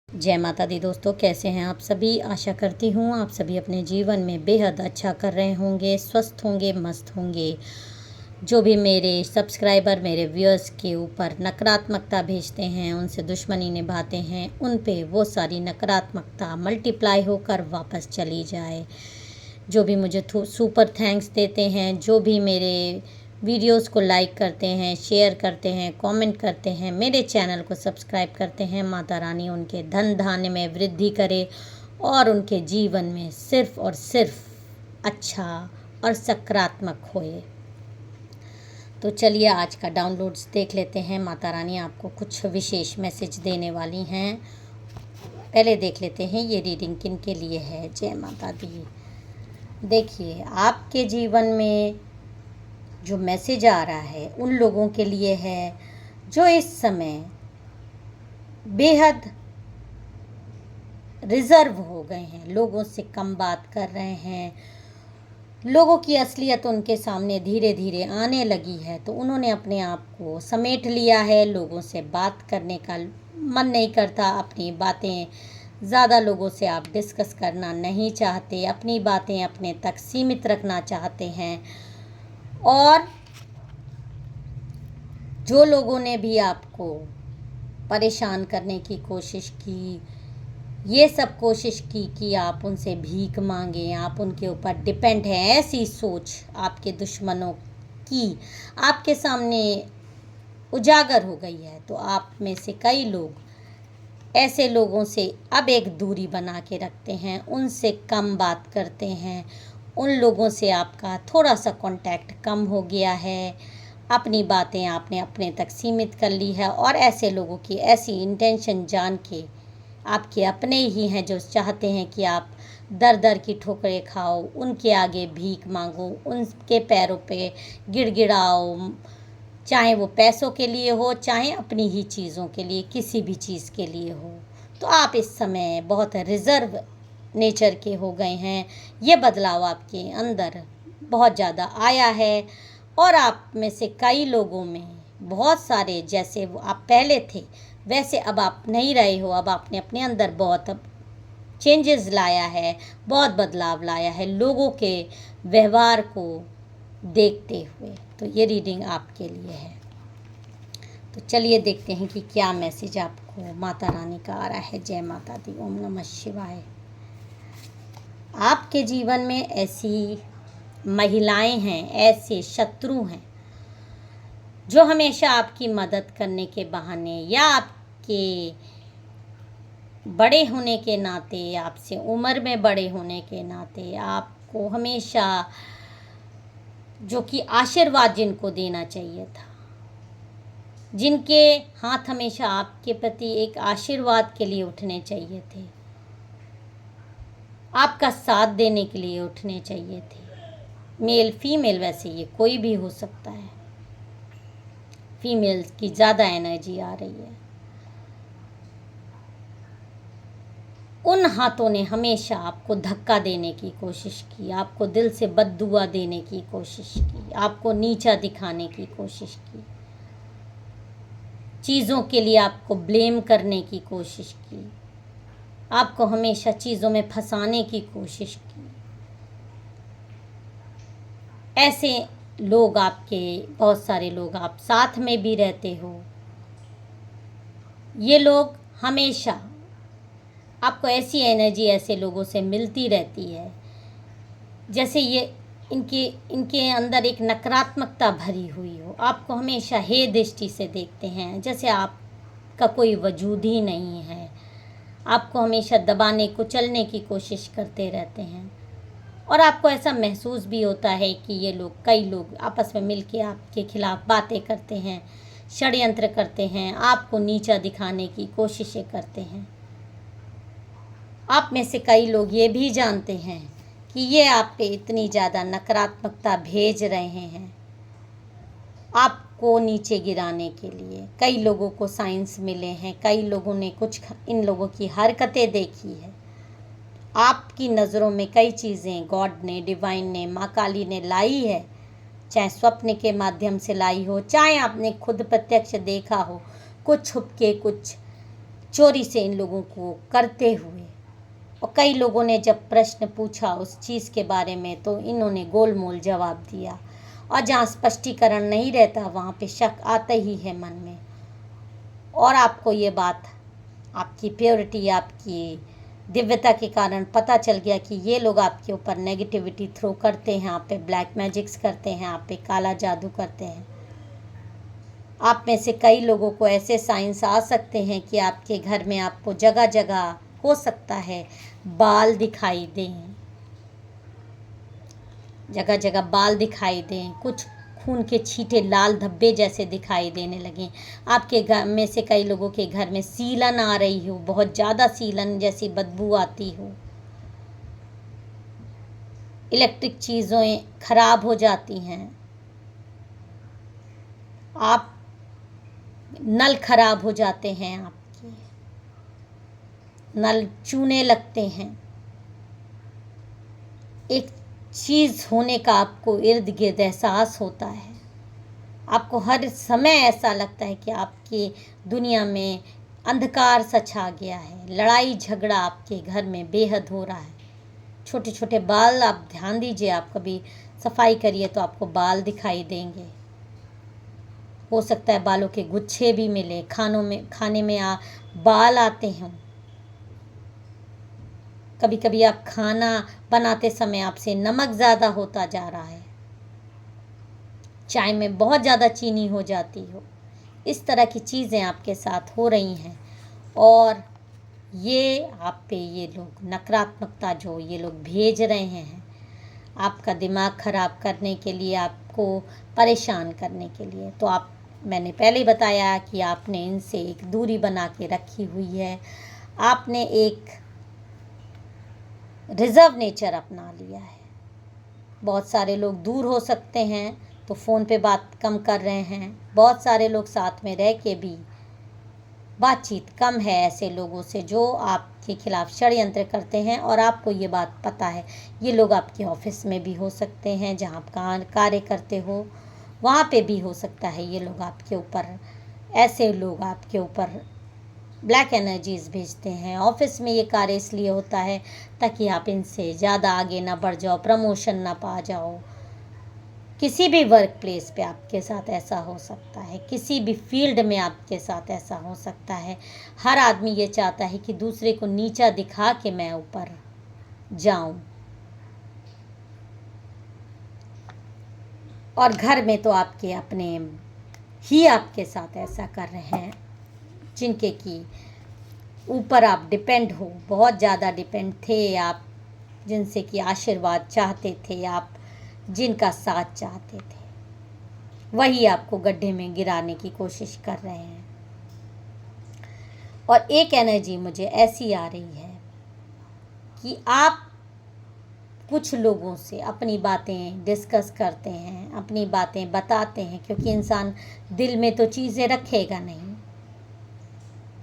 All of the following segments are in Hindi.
जय माता दी दोस्तों, कैसे हैं आप सभी। आशा करती हूँ आप सभी अपने जीवन में बेहद अच्छा कर रहे होंगे, स्वस्थ होंगे, मस्त होंगे। जो भी मेरे सब्सक्राइबर, मेरे व्यूअर्स के ऊपर नकारात्मकता भेजते हैं, उनसे दुश्मनी निभाते हैं, उन पे वो सारी नकारात्मकता मल्टीप्लाई होकर वापस चली जाए। जो भी मुझे सुपर थैंक्स देते हैं, जो भी मेरे वीडियोस को लाइक करते हैं, शेयर करते हैं, कमेंट करते हैं, मेरे चैनल को सब्सक्राइब करते हैं, माता रानी उनके धन धान्य में वृद्धि करे और उनके जीवन में सिर्फ और सिर्फ अच्छा और सकारात्मक होए। तो चलिए आज का डाउनलोड्स देख लेते हैं। माता रानी आपको कुछ विशेष मैसेज देने वाली हैं। पहले देख लेते हैं ये रीडिंग किन के लिए है। जय माता दी। देखिए, आपके जीवन में जो मैसेज आ रहा है उन लोगों के लिए है जो इस समय बेहद रिज़र्व हो गए हैं, लोगों से कम बात कर रहे हैं, लोगों की असलियत उनके सामने धीरे धीरे आने लगी है, तो उन्होंने अपने आप को समेट लिया है। लोगों से बात करने का मन नहीं करता, अपनी बातें ज़्यादा लोगों से आप डिस्कस करना नहीं चाहते, अपनी बातें अपने तक सीमित रखना चाहते हैं। और जो लोगों ने भी आपको परेशान करने की कोशिश की, ये सब कोशिश की कि आप उनसे भीख मांगें, आप उनके ऊपर डिपेंड हैं, ऐसी सोच आपके दुश्मनों की आपके सामने उजागर हो गई है। तो आप में से कई लोग ऐसे लोगों से अब एक दूरी बना के रखते हैं, उनसे कम बात करते हैं, उन लोगों से आपका थोड़ा सा कांटेक्ट कम हो गया है, अपनी बातें आपने अपने तक सीमित कर ली है। और ऐसे लोगों की ऐसी इंटेंशन जान के आपके अपने ही हैं जो चाहते हैं कि आप दर दर की ठोकरें खाओ, उनके आगे भीख मांगो, उनके पैरों पे गिड़गिड़ाओ, चाहे वो पैसों के लिए हो, चाहे अपनी ही चीज़ों के लिए, किसी भी चीज़ के लिए हो। तो आप इस समय बहुत रिज़र्व नेचर के हो गए हैं। ये बदलाव आपके अंदर बहुत ज़्यादा आया है और आप में से कई लोगों में बहुत सारे, जैसे वो आप पहले थे वैसे अब आप नहीं रहे हो। अब आपने अपने अंदर बहुत चेंजेस लाया है, बहुत बदलाव लाया है लोगों के व्यवहार को देखते हुए। तो ये रीडिंग आपके लिए है। तो चलिए देखते हैं कि क्या मैसेज आपको माता रानी का आ रहा है। जय माता दी। ओम नमः शिवाय। आपके जीवन में ऐसी महिलाएं हैं, ऐसे शत्रु हैं जो हमेशा आपकी मदद करने के बहाने या आपके बड़े होने के नाते, आपसे उम्र में बड़े होने के नाते आपको हमेशा जो कि आशीर्वाद जिनको देना चाहिए था, जिनके हाथ हमेशा आपके प्रति एक आशीर्वाद के लिए उठने चाहिए थे, आपका साथ देने के लिए उठने चाहिए थे, मेल फीमेल, वैसे ये कोई भी हो सकता है, फीमेल्स की ज़्यादा एनर्जी आ रही है। उन हाथों ने हमेशा आपको धक्का देने की कोशिश की, आपको दिल से बद्दुआ देने की कोशिश की, आपको नीचा दिखाने की कोशिश की, चीज़ों के लिए आपको ब्लेम करने की कोशिश की, आपको हमेशा चीज़ों में फंसाने की कोशिश की। ऐसे लोग आपके, बहुत सारे लोग आप साथ में भी रहते हो, ये लोग हमेशा आपको ऐसी एनर्जी ऐसे लोगों से मिलती रहती है जैसे ये इनके अंदर एक नकारात्मकता भरी हुई हो। आपको हमेशा हे दृष्टि से देखते हैं, जैसे आपका कोई वजूद ही नहीं है। आपको हमेशा दबाने कुचलने की कोशिश करते रहते हैं और आपको ऐसा महसूस भी होता है कि ये लोग, कई लोग आपस में मिलके आपके खिलाफ बातें करते हैं, षड्यंत्र करते हैं, आपको नीचा दिखाने की कोशिशें करते हैं। आप में से कई लोग ये भी जानते हैं कि ये आप पे इतनी ज़्यादा नकारात्मकता भेज रहे हैं आपको नीचे गिराने के लिए। कई लोगों को साइंस मिले हैं, कई लोगों ने कुछ इन लोगों की हरकतें देखी है। आपकी नज़रों में कई चीज़ें गॉड ने, डिवाइन ने, माँ काली ने लाई है, चाहे स्वप्न के माध्यम से लाई हो, चाहे आपने खुद प्रत्यक्ष देखा हो, कुछ छुप के, कुछ चोरी से इन लोगों को करते हुए। और कई लोगों ने जब प्रश्न पूछा उस चीज़ के बारे में तो इन्होंने गोलमोल जवाब दिया। और जहाँ स्पष्टीकरण नहीं रहता वहाँ पे शक आता ही है मन में। और आपको ये बात आपकी प्योरिटी, आपकी दिव्यता के कारण पता चल गया कि ये लोग आपके ऊपर नेगेटिविटी थ्रो करते हैं, आप पे ब्लैक मैजिक्स करते हैं, आप पे काला जादू करते हैं। आप में से कई लोगों को ऐसे साइंस आ सकते हैं कि आपके घर में आपको जगह जगह हो सकता है बाल दिखाई दें, जगह जगह बाल दिखाई दें, कुछ खून के छींटे लाल धब्बे जैसे दिखाई देने लगें। आपके घर में से कई लोगों के घर में सीलन आ रही हो, बहुत ज़्यादा सीलन जैसी बदबू आती हो, इलेक्ट्रिक चीज़ें खराब हो जाती हैं, आप नल खराब हो जाते हैं, आपके नल चूने लगते हैं, एक चीज़ होने का आपको इर्द गिर्द एहसास होता है। आपको हर समय ऐसा लगता है कि आपकी दुनिया में अंधकार सा छा गया है, लड़ाई झगड़ा आपके घर में बेहद हो रहा है। छोटे छोटे बाल, आप ध्यान दीजिए, आप कभी सफाई करिए तो आपको बाल दिखाई देंगे। हो सकता है बालों के गुच्छे भी मिले, खाने में बाल आते हों। कभी कभी आप खाना बनाते समय आपसे नमक ज़्यादा होता जा रहा है, चाय में बहुत ज़्यादा चीनी हो जाती हो। इस तरह की चीज़ें आपके साथ हो रही हैं। और ये आप पे ये लोग नकारात्मकता जो ये लोग भेज रहे हैं आपका दिमाग ख़राब करने के लिए, आपको परेशान करने के लिए। तो मैंने पहले ही बताया कि आपने इनसे एक दूरी बना के रखी हुई है। आपने एक रिज़र्व नेचर अपना लिया है। बहुत सारे लोग दूर हो सकते हैं तो फ़ोन पे बात कम कर रहे हैं, बहुत सारे लोग साथ में रह के भी बातचीत कम है ऐसे लोगों से जो आपके खिलाफ षड्यंत्र करते हैं। और आपको ये बात पता है, ये लोग आपके ऑफिस में भी हो सकते हैं, जहाँ आप कार्य करते हो वहाँ पे भी हो सकता है। ये लोग आपके ऊपर, ऐसे लोग आपके ऊपर ब्लैक एनर्जीज भेजते हैं। ऑफिस में ये कार्य इसलिए होता है ताकि आप इनसे ज़्यादा आगे ना बढ़ जाओ, प्रमोशन ना पा जाओ। किसी भी वर्क प्लेस पे आपके साथ ऐसा हो सकता है, किसी भी फील्ड में आपके साथ ऐसा हो सकता है। हर आदमी ये चाहता है कि दूसरे को नीचा दिखा के मैं ऊपर जाऊं। और घर में तो आपके अपने ही आपके साथ ऐसा कर रहे हैं जिनके कि ऊपर आप डिपेंड हो, बहुत ज़्यादा डिपेंड थे आप, जिनसे कि आशीर्वाद चाहते थे आप, जिनका साथ चाहते थे, वही आपको गड्ढे में गिराने की कोशिश कर रहे हैं। और एक एनर्जी मुझे ऐसी आ रही है कि आप कुछ लोगों से अपनी बातें डिस्कस करते हैं, अपनी बातें बताते हैं, क्योंकि इंसान दिल में तो चीज़ें रखेगा नहीं।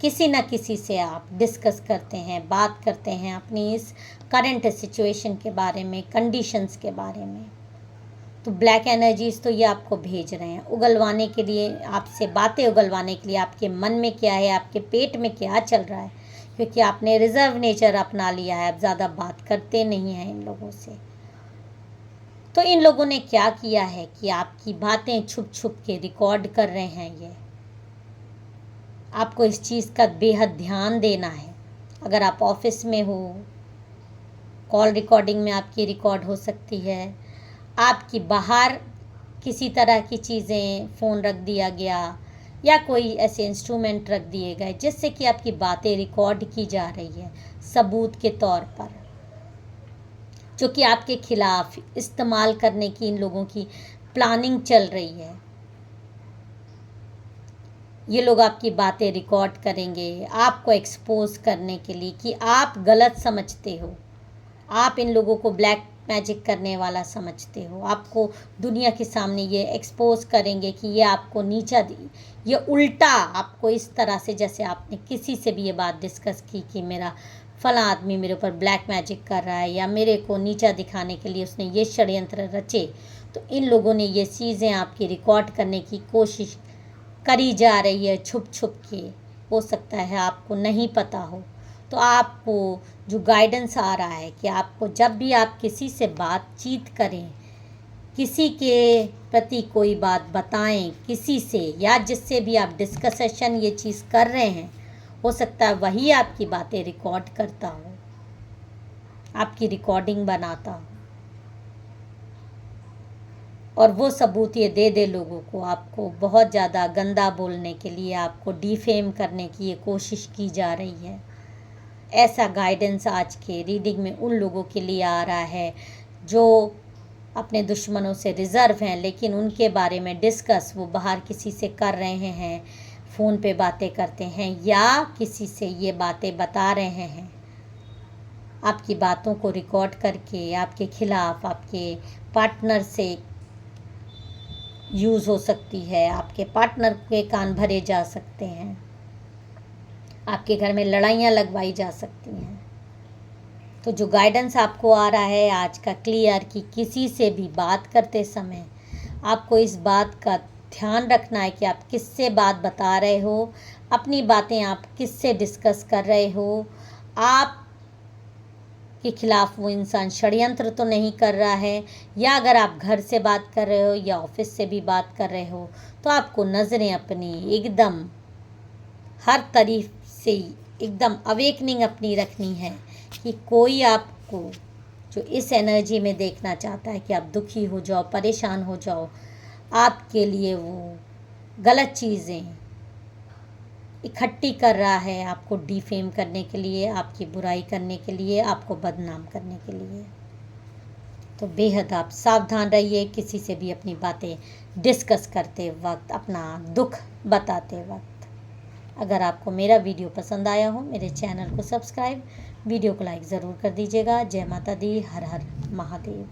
किसी न किसी से आप डिस्कस करते हैं, बात करते हैं अपनी इस करंट सिचुएशन के बारे में, कंडीशंस के बारे में। तो ब्लैक एनर्जीज तो ये आपको भेज रहे हैं उगलवाने के लिए, आपसे बातें उगलवाने के लिए। आपके मन में क्या है, आपके पेट में क्या चल रहा है, क्योंकि आपने रिजर्व नेचर अपना लिया है, आप ज़्यादा बात करते नहीं हैं इन लोगों से। तो इन लोगों ने क्या किया है कि आपकी बातें छुप छुप के रिकॉर्ड कर रहे हैं। ये आपको इस चीज़ का बेहद ध्यान देना है। अगर आप ऑफिस में हो, कॉल रिकॉर्डिंग में आपकी रिकॉर्ड हो सकती है, आपकी बाहर किसी तरह की चीज़ें, फ़ोन रख दिया गया या कोई ऐसे इंस्ट्रूमेंट रख दिए गए जिससे कि आपकी बातें रिकॉर्ड की जा रही है सबूत के तौर पर, जो कि आपके खिलाफ इस्तेमाल करने की इन लोगों की प्लानिंग चल रही है। ये लोग आपकी बातें रिकॉर्ड करेंगे आपको एक्सपोज करने के लिए कि आप गलत समझते हो, आप इन लोगों को ब्लैक मैजिक करने वाला समझते हो। आपको दुनिया के सामने ये एक्सपोज करेंगे कि ये आपको नीचा ये उल्टा आपको इस तरह से, जैसे आपने किसी से भी ये बात डिस्कस की कि मेरा फला आदमी मेरे ऊपर ब्लैक मैजिक कर रहा है या मेरे को नीचा दिखाने के लिए उसने ये षड्यंत्र रचे। तो इन लोगों ने ये चीज़ें आपकी रिकॉर्ड करने की कोशिश करी जा रही है छुप छुप के, हो सकता है आपको नहीं पता हो, तो आपको जो गाइडेंस आ रहा है कि आपको जब भी आप किसी से बातचीत करें, किसी के प्रति कोई बात बताएं, किसी से या जिससे भी आप डिस्कशन ये चीज़ कर रहे हैं, हो सकता है वही आपकी बातें रिकॉर्ड करता हो, आपकी रिकॉर्डिंग बनाता हो, और वो सबूत ये दे दे लोगों को, आपको बहुत ज़्यादा गंदा बोलने के लिए, आपको डिफेम करने की ये कोशिश की जा रही है। ऐसा गाइडेंस आज के रीडिंग में उन लोगों के लिए आ रहा है जो अपने दुश्मनों से रिज़र्व हैं, लेकिन उनके बारे में डिस्कस वो बाहर किसी से कर रहे हैं, फ़ोन पे बातें करते हैं या किसी से ये बातें बता रहे हैं। आपकी बातों को रिकॉर्ड करके आपके खिलाफ आपके पार्टनर से यूज़ हो सकती है, आपके पार्टनर के कान भरे जा सकते हैं, आपके घर में लड़ाइयाँ लगवाई जा सकती हैं। तो जो गाइडेंस आपको आ रहा है आज का क्लियर कि किसी से भी बात करते समय आपको इस बात का ध्यान रखना है कि आप किससे बात बता रहे हो, अपनी बातें आप किससे डिस्कस कर रहे हो, आप के खिलाफ वो इंसान षड्यंत्र तो नहीं कर रहा है, या अगर आप घर से बात कर रहे हो या ऑफिस से भी बात कर रहे हो, तो आपको नज़रें अपनी एकदम हर तरीफ से एकदम अवेकनिंग अपनी रखनी है कि कोई आपको जो इस एनर्जी में देखना चाहता है कि आप दुखी हो जाओ, परेशान हो जाओ, आपके लिए वो गलत चीज़ें इकट्ठी कर रहा है, आपको डिफेम करने के लिए, आपकी बुराई करने के लिए, आपको बदनाम करने के लिए। तो बेहद आप सावधान रहिए किसी से भी अपनी बातें डिस्कस करते वक्त, अपना दुख बताते वक्त। अगर आपको मेरा वीडियो पसंद आया हो, मेरे चैनल को सब्सक्राइब, वीडियो को लाइक ज़रूर कर दीजिएगा। जय माता दी, हर हर महादेव।